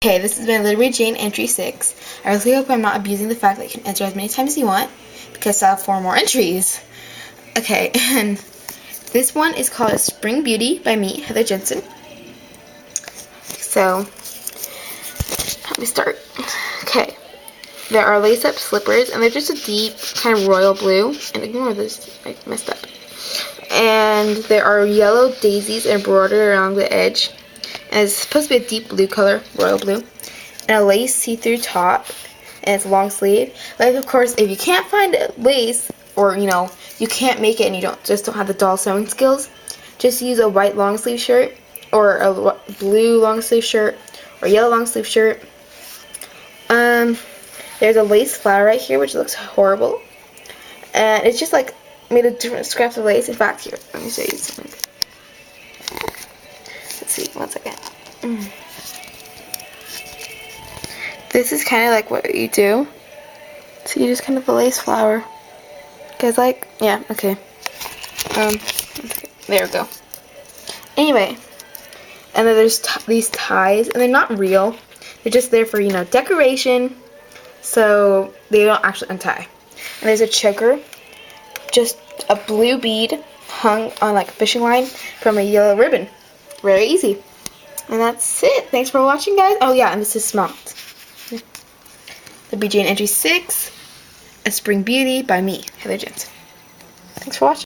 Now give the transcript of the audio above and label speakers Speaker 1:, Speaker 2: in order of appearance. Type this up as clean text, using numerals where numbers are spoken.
Speaker 1: Okay, this has been Literary Jane Entry 6. I really hope I'm not abusing the fact that you can enter as many times as you want, because I have 4 more entries. Okay, and this one is called Spring Beauty by me, Heather Jensen. So, let me start. Okay, there are lace-up slippers, and they're just a deep kind of royal blue. And ignore this, I messed up. And there are yellow daisies embroidered along the edge. And it's supposed to be a deep blue color, royal blue. And a lace see-through top, and it's long sleeve. Like, of course, if you can't find lace, or you can't make it and you don't have the doll sewing skills, just use a white long sleeve shirt, or a blue long sleeve shirt, or yellow long sleeve shirt. There's a lace flower right here, which looks horrible, and it's just like made of different scraps of lace. In fact, here, let me show you something. Let's see, one second. This is kind of like what you do. So you just kind of a lace flower. Guys, like, yeah, okay. There we go. Anyway, and then there's these ties, and they're not real. They're just there for, decoration, so they don't actually untie. And there's a choker, just a blue bead hung on like a fishing line from a yellow ribbon. Very easy. And that's it. Thanks for watching, guys. Oh yeah, and this is Smocked. Literary Jane Entry 6, A Spring Beauty by me, Heather Jensen. Thanks for watching.